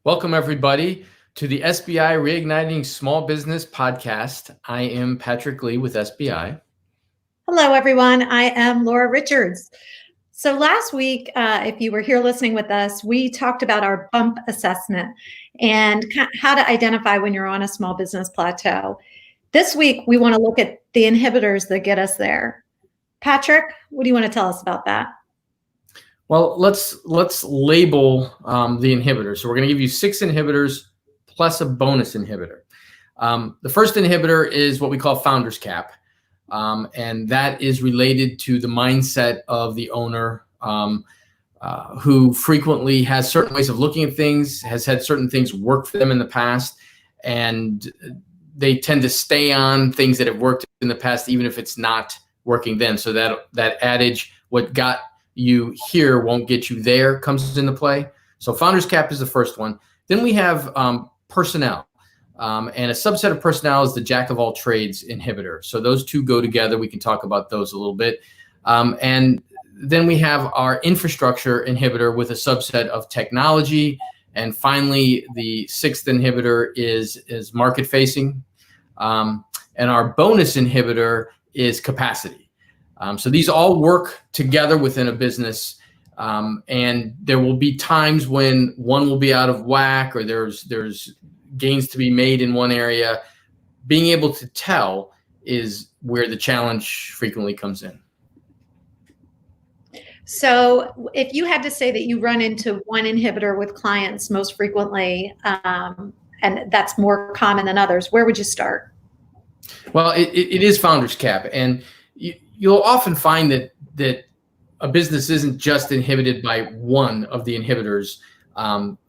Welcome, everybody, to the SBI Reigniting Small Business Podcast. I am Patrick Lee with SBI. Hello, everyone. I am Laura Richards. So last week, if you were here listening with us, we talked about our BuMP assessment and how to identify when you're on a small business plateau. This week, we want to look at the inhibitors that get us there. Patrick, what do you want to tell us about that? Well, let's label the inhibitors. So we're going to give you 6 inhibitors plus a bonus inhibitor. The first inhibitor is what we call founder's cap, and that is related to the mindset of the owner who frequently has certain ways of looking at things, has had certain things work for them in the past, and they tend to stay on things that have worked in the past, even if it's not working then. So that adage, what got you here won't get you there, comes into play. So founder's cap is the first one. Then we have personnel. And a subset of personnel is the jack of all trades inhibitor. So those two go together. We can talk about those a little bit. And then we have our infrastructure inhibitor with a subset of technology. And finally, the 6th inhibitor is market facing. And our bonus inhibitor is capacity. So these all work together within a business, and there will be times when one will be out of whack or there's gains to be made in one area. Being able to tell is where the challenge frequently comes in. So if you had to say that you run into one inhibitor with clients most frequently, and that's more common than others, where would you start? Well, it is founder's cap, and you'll often find that a business isn't just inhibited by one of the inhibitors.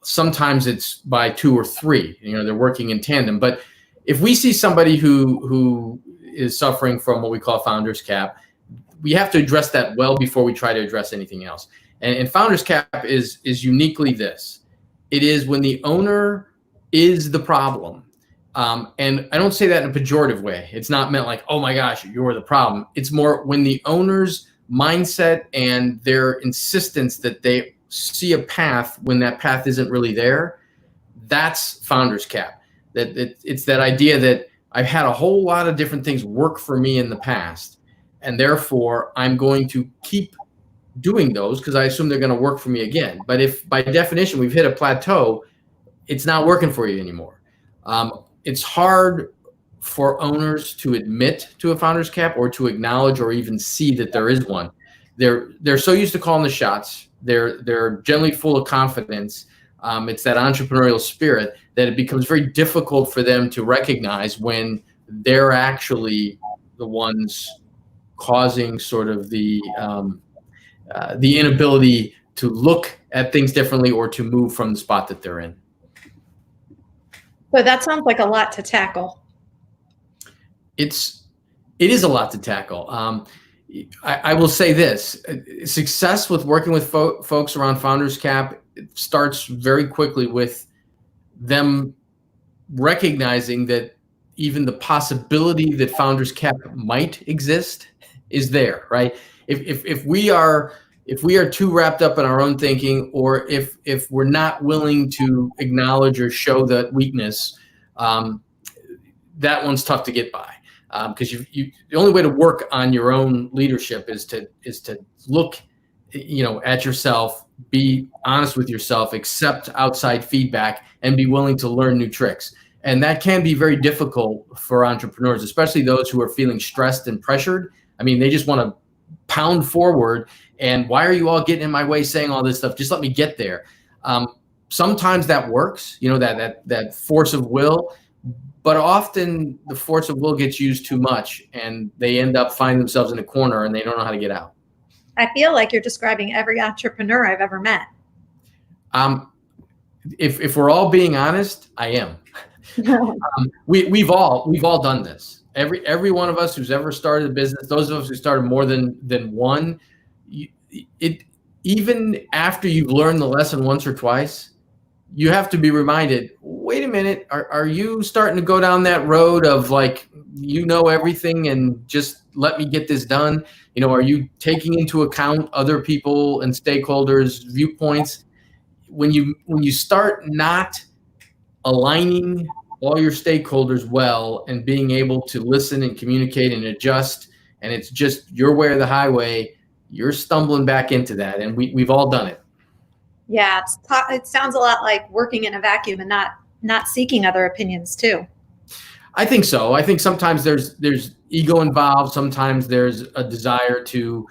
Sometimes it's by 2 or 3. They're working in tandem. But if we see somebody who is suffering from what we call founder's cap, we have to address that well before we try to address anything else. And founder's cap is uniquely this. It is when the owner is the problem. And I don't say that in a pejorative way. It's not meant like, oh my gosh, you're the problem. It's more when the owner's mindset and their insistence that they see a path when that path isn't really there. That's founder's cap. It's that idea that I've had a whole lot of different things work for me in the past, and therefore I'm going to keep doing those because I assume they're going to work for me again. But if by definition we've hit a plateau, it's not working for you anymore. It's hard for owners to admit to a founder's cap or to acknowledge or even see that there is one. They're so used to calling the shots. They're generally full of confidence. It's that entrepreneurial spirit that it becomes very difficult for them to recognize when they're actually the ones causing sort of the inability to look at things differently or to move from the spot that they're in. So that sounds like a lot to tackle. It is a lot to tackle. I will say this: success with working with folks around founder's cap starts very quickly with them recognizing that even the possibility that founder's cap might exist is there, right? If we are too wrapped up in our own thinking, or if we're not willing to acknowledge or show that weakness, that one's tough to get by. Because the only way to work on your own leadership is to look, at yourself, be honest with yourself, accept outside feedback, and be willing to learn new tricks. And that can be very difficult for entrepreneurs, especially those who are feeling stressed and pressured. I mean, they just want to pound forward. And why are you all getting in my way saying all this stuff? Just let me get there. Sometimes that works, that force of will. But often the force of will gets used too much, and they end up finding themselves in a corner and they don't know how to get out. I feel like you're describing every entrepreneur I've ever met. If we're all being honest, I am. We've all done this. Every one of us who's ever started a business, those of us who started more than one, even after you've learned the lesson once or twice, you have to be reminded, wait a minute, are you starting to go down that road of like, everything and just let me get this done? Are you taking into account other people and stakeholders' viewpoints? when you start not aligning all your stakeholders well and being able to listen and communicate and adjust, and it's just your way or the highway, you're stumbling back into that. And we've all done it. Yeah, it sounds a lot like working in a vacuum and not seeking other opinions too. I think so. I think sometimes there's ego involved. Sometimes there's a desire to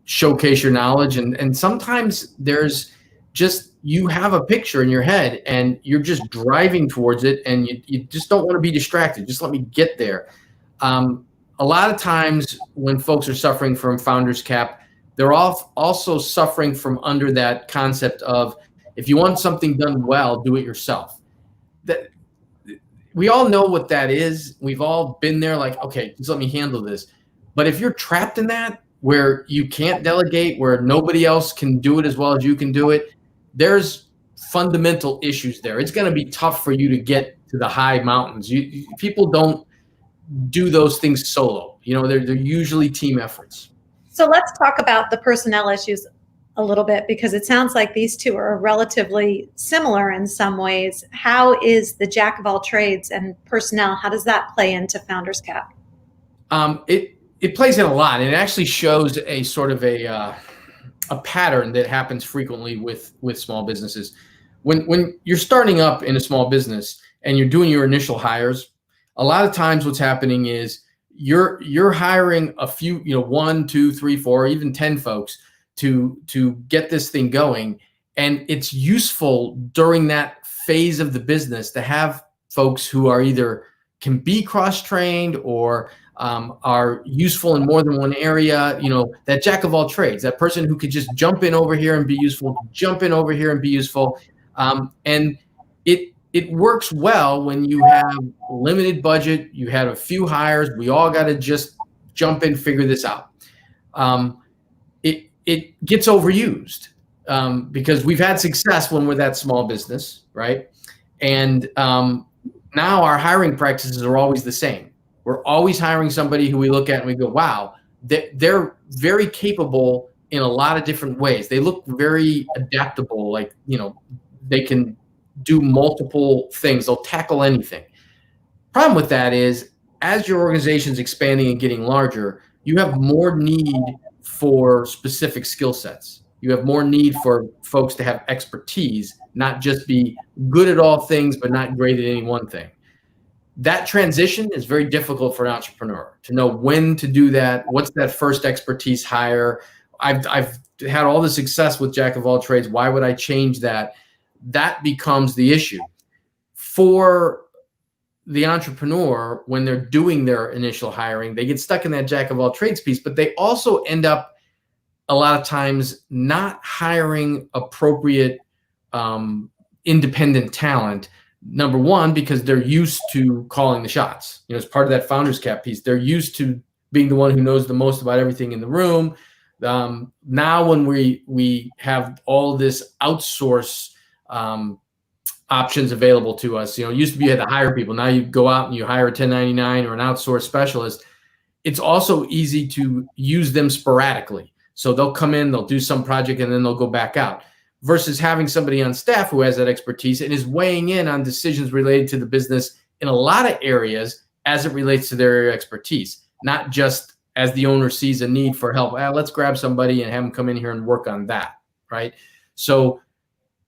showcase your knowledge, and sometimes there's just, you have a picture in your head and you're just driving towards it, and you just don't want to be distracted. Just let me get there. A lot of times when folks are suffering from founder's cap, they're also suffering from under that concept of, if you want something done well, do it yourself. That we all know what that is. We've all been there, like, okay, just let me handle this. But if you're trapped in that, where you can't delegate, where nobody else can do it as well as you can do it, there's fundamental issues there. It's going to be tough for you to get to the high mountains. People don't do those things solo. They're usually team efforts. So let's talk about the personnel issues a little bit, because it sounds like these two are relatively similar in some ways. How is the jack of all trades and personnel, how does that play into founder's cap? It plays in a lot, and it actually shows a sort of a pattern that happens frequently with small businesses. When you're starting up in a small business and you're doing your initial hires, a lot of times what's happening is you're hiring a few, 1, 2, 3, 4, even 10 folks to get this thing going. And it's useful during that phase of the business to have folks who are either can be cross-trained or are useful in more than one area. That jack of all trades, that person who could just jump in over here and be useful, jump in over here and be useful. And it works well when you have limited budget, you have a few hires, we all got to just jump in, figure this out. It gets overused because we've had success when we're that small business, right? And now our hiring practices are always the same. We're always hiring somebody who we look at and we go, wow, they're very capable in a lot of different ways. They look very adaptable, like, they can do multiple things. They'll tackle anything. Problem with that is, as your organization's expanding and getting larger, you have more need for specific skill sets. You have more need for folks to have expertise, not just be good at all things, but not great at any one thing. That transition is very difficult for an entrepreneur to know when to do that. What's that first expertise hire? I've had all the success with jack of all trades. Why would I change that? That becomes the issue for the entrepreneur. When they're doing their initial hiring, they get stuck in that jack of all trades piece, but they also end up a lot of times not hiring appropriate independent talent. Number one, because they're used to calling the shots. As part of that founder's cap piece, they're used to being the one who knows the most about everything in the room. Now when we have all this outsource options available to us, it used to be you had to hire people. Now you go out and you hire a 1099 or an outsourced specialist. It's also easy to use them sporadically. So they'll come in, they'll do some project, and then they'll go back out. Versus having somebody on staff who has that expertise and is weighing in on decisions related to the business in a lot of areas as it relates to their area of expertise, not just as the owner sees a need for help. Let's grab somebody and have them come in here and work on that, right? So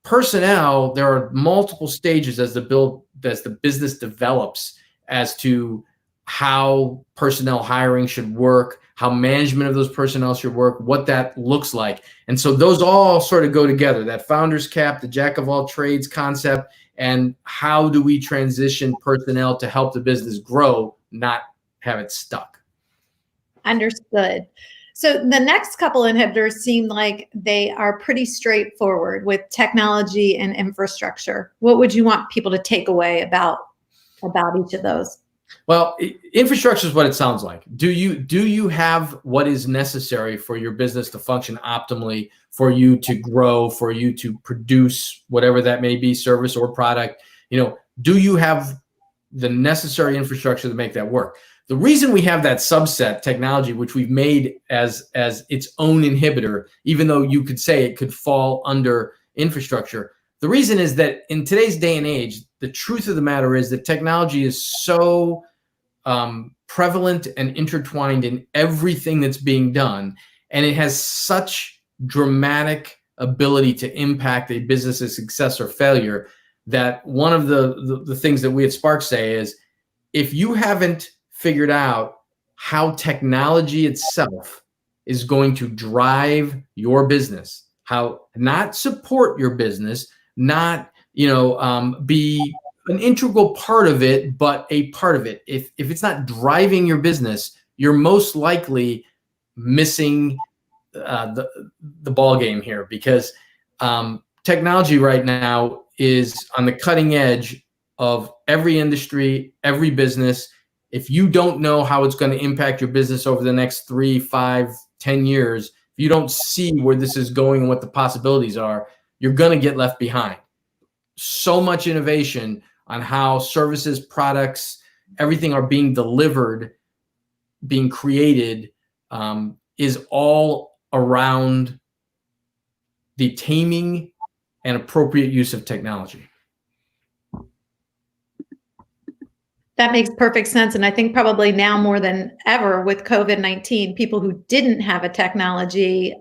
personnel, there are multiple stages as the business develops as to how personnel hiring should work, how management of those personnel should work, what that looks like. And so those all sort of go together, that founder's cap, the jack of all trades concept, and how do we transition personnel to help the business grow, not have it stuck. Understood. So the next couple inhibitors seem like they are pretty straightforward with technology and infrastructure. What would you want people to take away about each of those? Well, infrastructure is what it sounds like. Do you have what is necessary for your business to function optimally, for you to grow, for you to produce whatever that may be, service or product? Do you have the necessary infrastructure to make that work? The reason we have that subset technology, which we've made as its own inhibitor, even though you could say it could fall under infrastructure. The reason is that in today's day and age, the truth of the matter is that technology is so prevalent and intertwined in everything that's being done, and it has such dramatic ability to impact a business's success or failure, that one of the things that we at Spark say is, if you haven't figured out how technology itself is going to drive your business, how not support your business, not be an integral part of it, but a part of it. If it's not driving your business, you're most likely missing the ball game here, because technology right now is on the cutting edge of every industry, every business. If you don't know how it's going to impact your business over the next 3, 5, 10 years, if you don't see where this is going and what the possibilities are, you're going to get left behind. So much innovation on how services, products, everything are being delivered, being created, is all around the taming and appropriate use of technology. That makes perfect sense. And I think probably now more than ever with COVID-19, people who didn't have a technology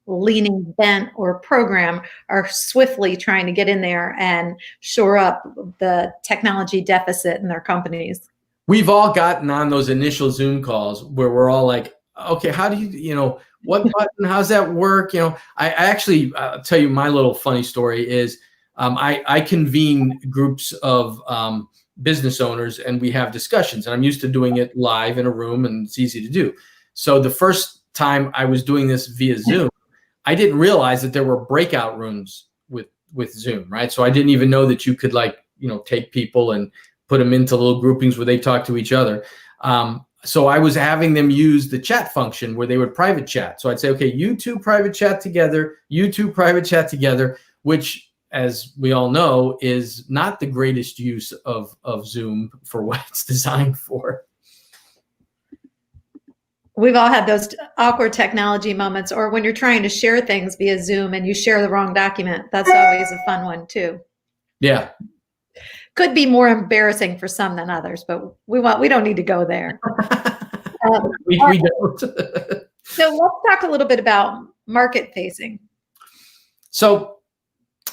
leaning bent or program are swiftly trying to get in there and shore up the technology deficit in their companies. We've all gotten on those initial Zoom calls where we're all like, okay, how do you, what button, how's that work? I actually, I'll tell you my little funny story is I convene groups of business owners and we have discussions, and I'm used to doing it live in a room and it's easy to do. So the first time I was doing this via Zoom, I didn't realize that there were breakout rooms with Zoom, right? So I didn't even know that you could take people and put them into little groupings where they talk to each other. So I was having them use the chat function where they would private chat. So I'd say, okay, you two private chat together, you two private chat together, which, as we all know, is not the greatest use of Zoom for what it's designed for. We've all had those awkward technology moments, or when you're trying to share things via Zoom and you share the wrong document. That's always a fun one too. Yeah. Could be more embarrassing for some than others, but we don't need to go there. We don't. So let's talk a little bit about market facing. So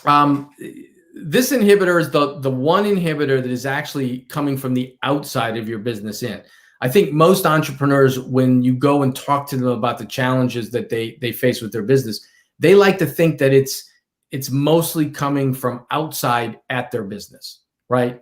this inhibitor is the one inhibitor that is actually coming from the outside of your business in. I think most entrepreneurs, when you go and talk to them about the challenges that they face with their business, they like to think that it's mostly coming from outside at their business, right?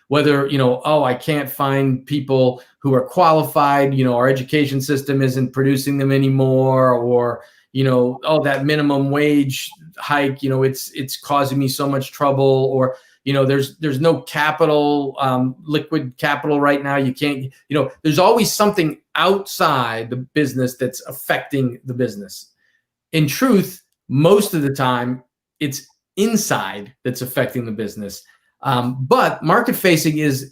Whether, I can't find people who are qualified, our education system isn't producing them anymore, or, that minimum wage hike, it's causing me so much trouble, or, there's no capital, liquid capital right now. You can't, there's always something outside the business that's affecting the business. In truth, most of the time, it's inside that's affecting the business. But market facing is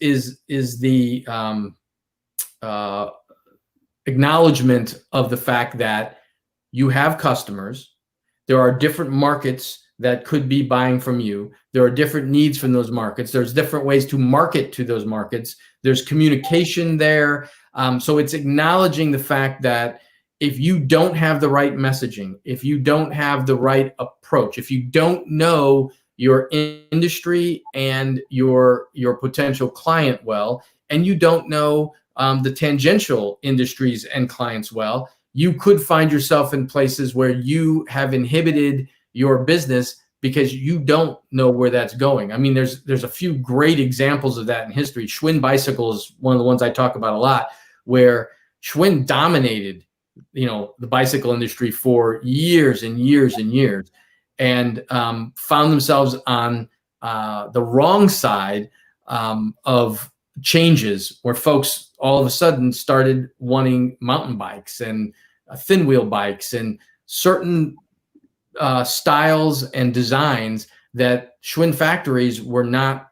the acknowledgement of the fact that you have customers. There are different markets that could be buying from you. There are different needs from those markets. There's different ways to market to those markets. There's communication there. So it's acknowledging the fact that if you don't have the right messaging, if you don't have the right approach, if you don't know your industry and your potential client well, and you don't know the tangential industries and clients well, you could find yourself in places where you have inhibited your business because you don't know where that's going. I mean, there's a few great examples of that in history. Schwinn Bicycle is one of the ones I talk about a lot, where Schwinn dominated, the bicycle industry for years and years and years, and found themselves on the wrong side of changes, where folks all of a sudden started wanting mountain bikes and thin wheel bikes and certain styles and designs that Schwinn factories were not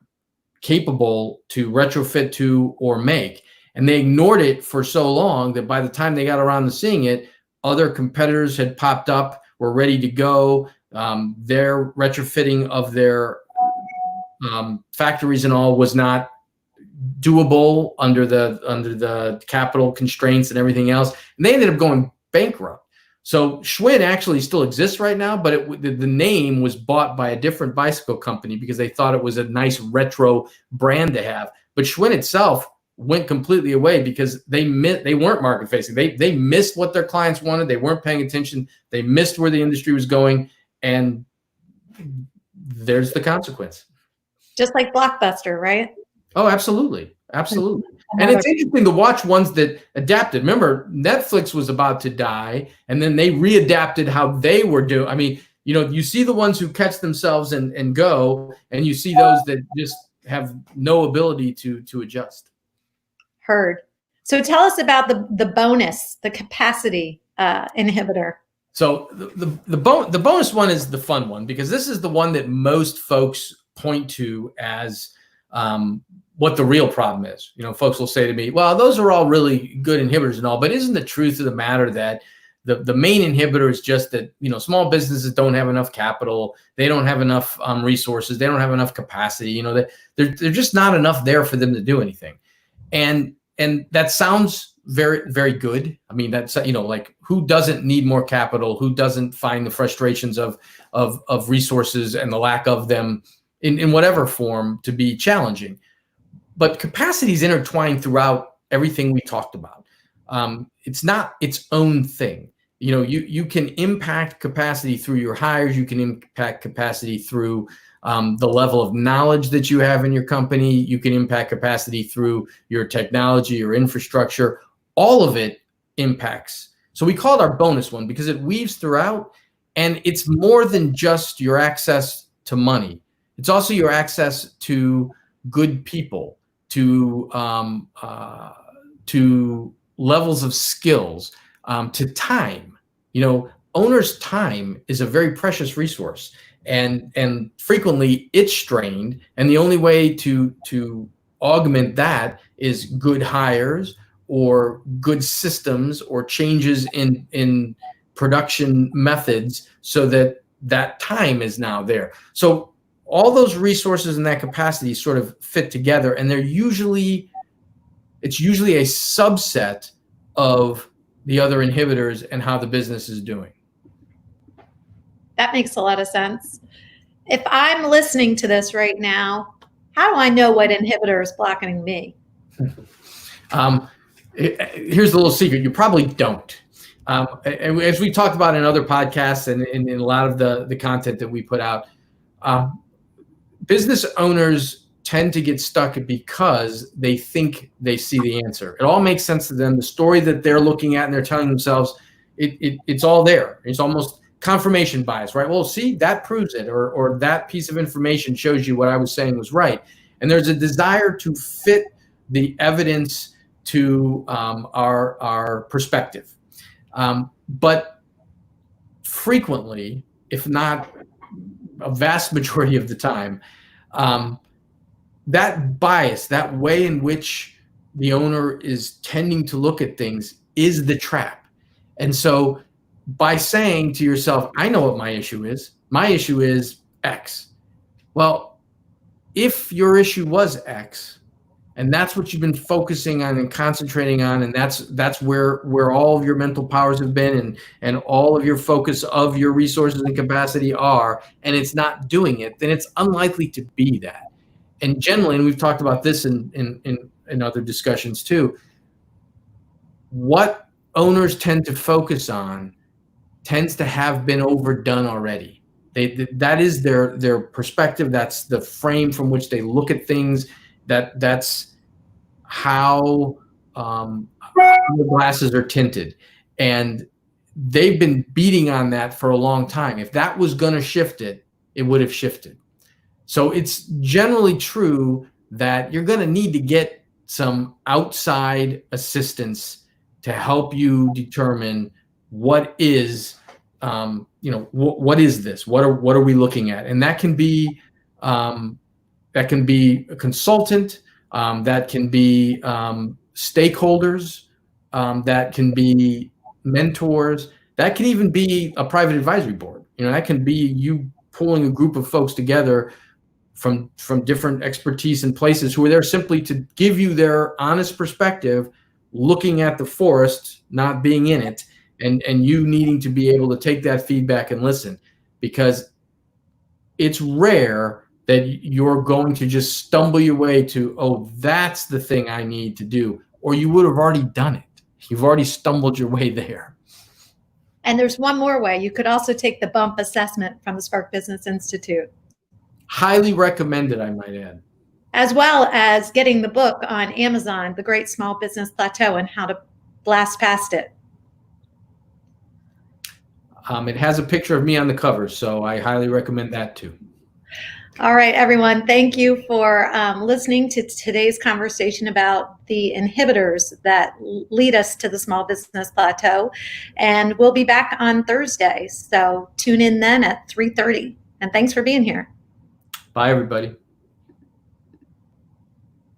capable to retrofit to or make. And they ignored it for so long that by the time they got around to seeing it, other competitors had popped up, were ready to go. Their retrofitting of their factories and all was not doable under the capital constraints and everything else, and they ended up going bankrupt. So Schwinn actually still exists right now, but the name was bought by a different bicycle company because they thought it was a nice retro brand to have. But Schwinn itself went completely away because they weren't market facing. They missed what their clients wanted. They weren't paying attention. They missed where the industry was going, and there's the consequence. Just like Blockbuster, right? Oh, absolutely. Absolutely. And it's interesting to watch ones that adapted. Remember, Netflix was about to die, and then they readapted how they were doing. I mean, you see the ones who catch themselves and go, and you see those that just have no ability to adjust. Heard. So tell us about the bonus, the capacity inhibitor. So the bonus one is the fun one, because this is the one that most folks point to as what the real problem is. Folks will say to me, well, those are all really good inhibitors and all, but isn't the truth of the matter that the main inhibitor is just that, small businesses don't have enough capital. They don't have enough resources. They don't have enough capacity. They're just not enough there for them to do anything. And that sounds very, very good. I mean, that's, like, who doesn't need more capital? Who doesn't find the frustrations of resources and the lack of them in whatever form to be challenging? But capacity is intertwined throughout everything we talked about. It's not its own thing. You can impact capacity through your hires. You can impact capacity through the level of knowledge that you have in your company. You can impact capacity through your technology, your infrastructure. All of it impacts. So we call it our bonus one because it weaves throughout, and it's more than just your access to money. It's also your access to good people, to levels of skills, to time. Owner's time is a very precious resource, and frequently it's strained. And the only way to augment that is good hires or good systems or changes in production methods so that time is now there. So all those resources and that capacity sort of fit together, and it's usually a subset of the other inhibitors and how the business is doing. That makes a lot of sense. If I'm listening to this right now, how do I know what inhibitor is blocking me? Here's the little secret. You probably don't. And as we talked about in other podcasts and in a lot of the content that we put out, business owners tend to get stuck because they think they see the answer. It all makes sense to them. The story that they're looking at and they're telling themselves, it's all there. It's almost confirmation bias, right? Well, see, that proves it, or that piece of information shows you what I was saying was right. And there's a desire to fit the evidence to our perspective. But frequently, if not a vast majority of the time, that bias, that way in which the owner is tending to look at things, is the trap. And so by saying to yourself, I know what my issue is X. Well, if your issue was X, and that's what you've been focusing on and concentrating on, and that's where all of your mental powers have been, and all of your focus of your resources and capacity are, and it's not doing it, then it's unlikely to be that. And generally, and we've talked about this in other discussions too, what owners tend to focus on tends to have been overdone already. That is their perspective. That's the frame from which they look at things. That's how the glasses are tinted, and they've been beating on that for a long time. If that was going to shift it, it would have shifted. So it's generally true that you're going to need to get some outside assistance to help you determine what is, what is this? What are we looking at? And that can be a consultant, that can be stakeholders, that can be mentors, that can even be a private advisory board. That can be you pulling a group of folks together from different expertise and places who are there simply to give you their honest perspective, looking at the forest, not being in it, and you needing to be able to take that feedback and listen, because it's rare that you're going to just stumble your way to, oh, that's the thing I need to do, or you would have already done it. You've already stumbled your way there. And there's one more way. You could also take the BuMP assessment from the Spark Business Institute. Highly recommended, I might add. As well as getting the book on Amazon, The Great Small Business Plateau and How to Blast Past It. It has a picture of me on the cover, so I highly recommend that too. All right, everyone. Thank you for listening to today's conversation about the inhibitors that lead us to the small business plateau. And we'll be back on Thursday. So tune in then at 3:30. And thanks for being here. Bye, everybody.